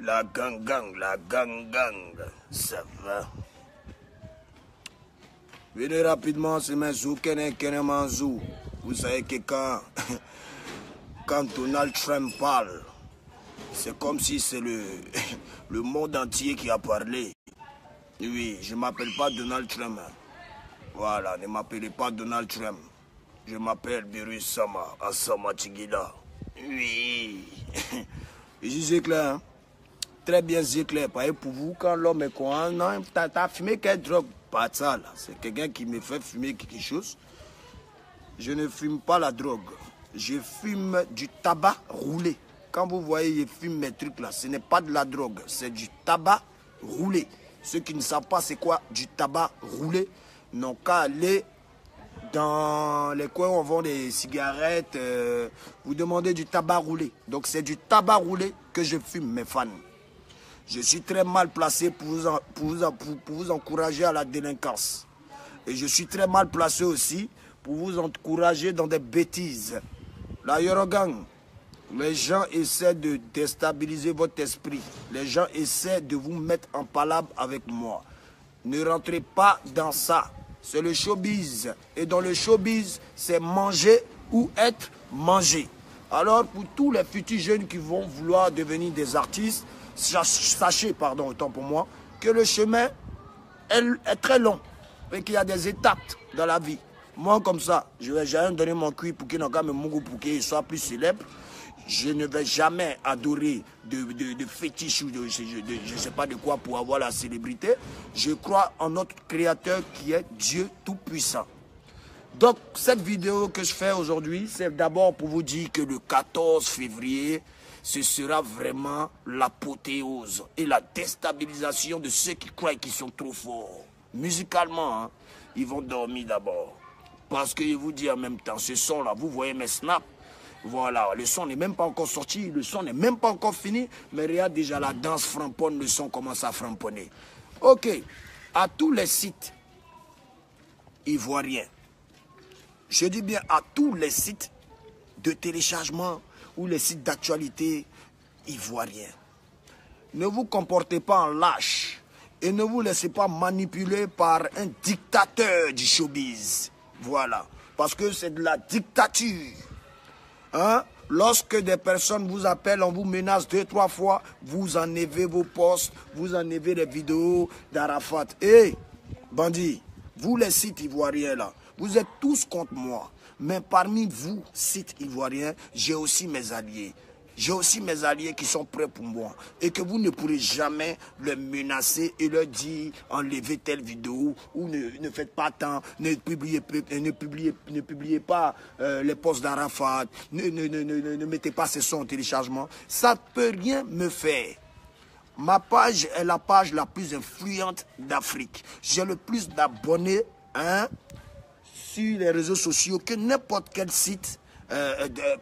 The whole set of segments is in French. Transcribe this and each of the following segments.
La gang, ça va. Venez rapidement, c'est mes zou, Kenemanzou. Vous savez que quand Donald Trump parle, c'est comme si c'est le monde entier qui a parlé. Oui, je ne m'appelle pas Donald Trump. Voilà, ne m'appelez pas Donald Trump. Je m'appelle Birus Sama, Asama Tigila. Oui. Ici c'est clair, hein? Très bien, c'est clair. Pour vous, quand l'homme est con, non, t'as fumé quelle drogue? Pas ça, là. C'est quelqu'un qui me fait fumer quelque chose. Je ne fume pas la drogue. Je fume du tabac roulé. Quand vous voyez, je fume mes trucs là, ce n'est pas de la drogue, c'est du tabac roulé. Ceux qui ne savent pas c'est quoi du tabac roulé n'ont qu'à aller dans les coins où on vend des cigarettes. Vous demandez du tabac roulé. Donc c'est du tabac roulé que je fume, mes fans. Je suis très mal placé pour vous encourager à la délinquance. Et je suis très mal placé aussi pour vous encourager dans des bêtises. La Yorogang, les gens essaient de déstabiliser votre esprit. Les gens essaient de vous mettre en palabre avec moi. Ne rentrez pas dans ça. C'est le showbiz. Et dans le showbiz, c'est manger ou être mangé. Alors, pour tous les futurs jeunes qui vont vouloir devenir des artistes, sachez, pardon, autant pour moi, que le chemin est très long et qu'il y a des étapes dans la vie. Moi, comme ça, je vais jamais donner mon cuit pour qu'il n'en gagne mon goût pour qu'il soit plus célèbre. Je ne vais jamais adorer de fétiche ou de je ne sais pas de quoi pour avoir la célébrité. Je crois en notre Créateur qui est Dieu Tout-Puissant. Donc, cette vidéo que je fais aujourd'hui, c'est d'abord pour vous dire que le 14 février, ce sera vraiment l'apothéose et la déstabilisation de ceux qui croient qu'ils sont trop forts. Musicalement, hein, ils vont dormir d'abord. Parce que je vous dis en même temps, ce son-là, vous voyez mes snaps, voilà, le son n'est même pas encore sorti, le son n'est même pas encore fini, mais regarde déjà la danse framponne, le son commence à framponner. Ok, à tous les sites ivoiriens, je dis bien à tous les sites de téléchargement ou les sites d'actualité ivoiriens, ne vous comportez pas en lâche et ne vous laissez pas manipuler par un dictateur du showbiz. Voilà, parce que c'est de la dictature. Hein? Lorsque des personnes vous appellent, on vous menace 2-3 fois, vous enlevez vos posts, vous enlevez les vidéos d'Arafat. Hé, bandits, vous les sites ivoiriens là, vous êtes tous contre moi. Mais parmi vous, sites ivoiriens, j'ai aussi mes alliés. J'ai aussi mes alliés qui sont prêts pour moi. Et que vous ne pourrez jamais les menacer et leur dire enlevez telle vidéo ou ne faites pas tant, ne publiez pas les posts d'Arafat, ne mettez pas ces sons en téléchargement. Ça ne peut rien me faire. Ma page est la page la plus influente d'Afrique. J'ai le plus d'abonnés sur les réseaux sociaux que n'importe quel site.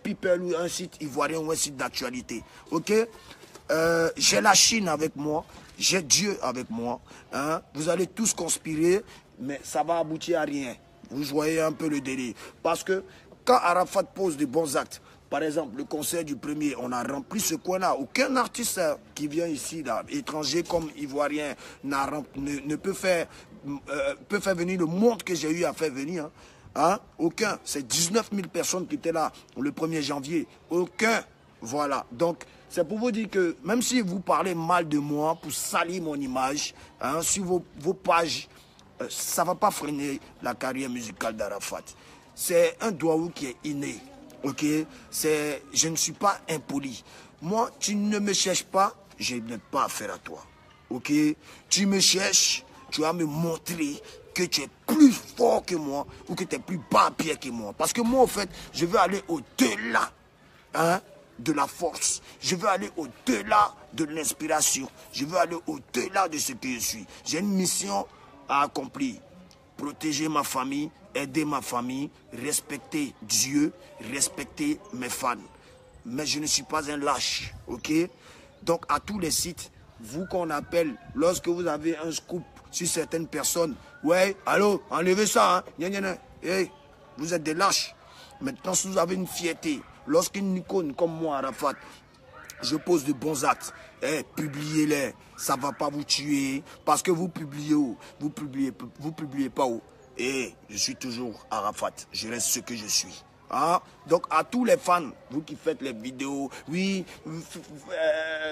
People ou un site ivoirien ou un site d'actualité. Ok, j'ai la Chine avec moi, j'ai Dieu avec moi. Hein? Vous allez tous conspirer, mais ça va aboutir à rien. Vous voyez un peu le délire. Parce que quand Arafat pose de bons actes, par exemple, le concert du 1er, on a rempli ce coin-là. Aucun artiste qui vient ici, là, étranger comme ivoirien, ne peut faire venir le monde que j'ai eu à faire venir. Hein? Hein? Aucun. C'est 19 000 personnes qui étaient là le 1er janvier. Aucun. Voilà. Donc, c'est pour vous dire que même si vous parlez mal de moi pour salir mon image, hein, sur vos pages, ça ne va pas freiner la carrière musicale d'Arafat. C'est un doigt qui est inné. Ok? Je ne suis pas impoli. Moi, tu ne me cherches pas, je n'ai pas affaire à toi. Ok? Tu me cherches, tu vas me montrer que tu es plus fort que moi ou que tu es plus bas pied que moi. Parce que moi, en fait, je veux aller au-delà de la force. Je veux aller au-delà de l'inspiration. Je veux aller au-delà de ce que je suis. J'ai une mission à accomplir. Protéger ma famille, aider ma famille, respecter Dieu, respecter mes fans. Mais je ne suis pas un lâche, ok? Donc, à tous les sites, vous qu'on appelle, lorsque vous avez un scoop sur certaines personnes, ouais, allô, enlevez ça, hein, hey, vous êtes des lâches. Maintenant, si vous avez une fierté, lorsqu'une icône comme moi, Arafat, je pose de bons actes. Eh, publiez-les. Ça ne va pas vous tuer. Parce que vous publiez où? Vous publiez pas où? Et je suis toujours Arafat. Je reste ce que je suis. Hein? Donc à tous les fans, vous qui faites les vidéos, oui,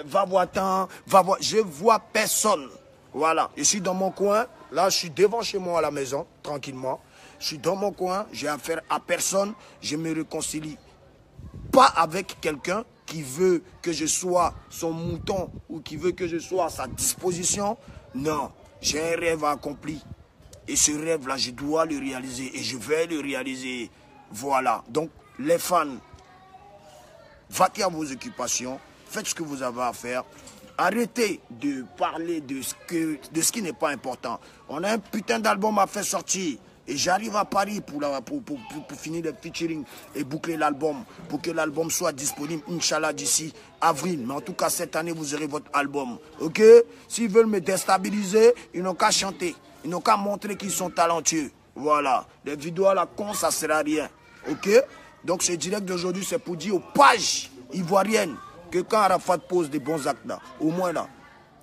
va voir tant, va voir. Je vois personne. Voilà, je suis dans mon coin. Là, je suis devant chez moi à la maison, tranquillement. Je suis dans mon coin, j'ai affaire à personne. Je me réconcilie pas avec quelqu'un qui veut que je sois son mouton ou qui veut que je sois à sa disposition. Non, j'ai un rêve accompli. Et ce rêve-là, je dois le réaliser et je vais le réaliser. Voilà. Donc, les fans, vaquez à vos occupations. Faites ce que vous avez à faire. Arrêtez de parler de ce qui n'est pas important. On a un putain d'album à faire sortir. Et j'arrive à Paris pour finir le featuring et boucler l'album. Pour que l'album soit disponible, Inch'Allah, d'ici avril. Mais en tout cas, cette année, vous aurez votre album. Ok? S'ils veulent me déstabiliser, ils n'ont qu'à chanter. Ils n'ont qu'à montrer qu'ils sont talentueux. Voilà. Les vidéos à la con, ça ne sert à rien. Ok? Donc, ce direct d'aujourd'hui, c'est pour dire aux pages ivoiriennes que quand Arafat pose des bons actes là, au moins là,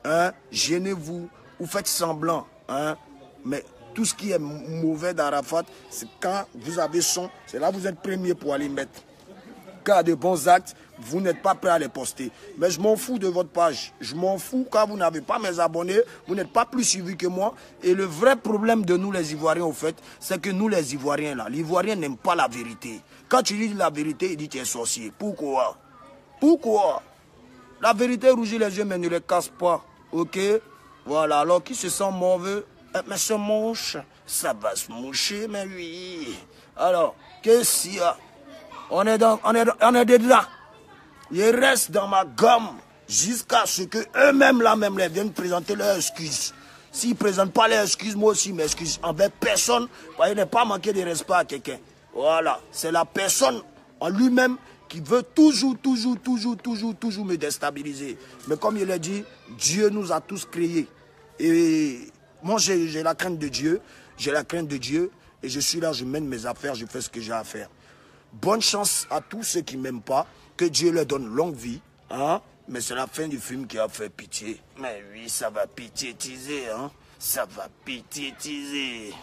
hein, gênez-vous ou faites semblant. Hein, mais tout ce qui est mauvais d'Arafat, c'est quand vous avez son, c'est là que vous êtes premier pour aller mettre. Quand il y a de bons actes, vous n'êtes pas prêt à les poster. Mais je m'en fous de votre page. Je m'en fous quand vous n'avez pas mes abonnés, vous n'êtes pas plus suivis que moi. Et le vrai problème de nous les Ivoiriens, au fait, c'est que nous les Ivoiriens là, l'Ivoirien n'aime pas la vérité. Quand tu dis la vérité, il dit tu es sorcier. Pourquoi? Pourquoi? La vérité rougit les yeux, mais ne les casse pas. Ok? Voilà. Alors, qui se sent mauvais? Mais se mouche. Ça va se moucher, mais oui. Alors, qu'est-ce qu'il y a? On est dedans. Ils restent dans ma gomme jusqu'à ce qu'eux-mêmes, là même, les viennent présenter leurs excuses. S'ils ne présentent pas leurs excuses, moi aussi, mes excuses envers personne, il n'est pas manquer de respect à quelqu'un. Voilà. C'est la personne en lui-même qui veut toujours me déstabiliser. Mais comme il l'a dit, Dieu nous a tous créés. Et moi, j'ai la crainte de Dieu. J'ai la crainte de Dieu. Et je suis là, je mène mes affaires, je fais ce que j'ai à faire. Bonne chance à tous ceux qui ne m'aiment pas. Que Dieu leur donne longue vie. Hein? Mais c'est la fin du film qui a fait pitié. Mais oui, ça va pitiétiser. Hein? Ça va pitiétiser.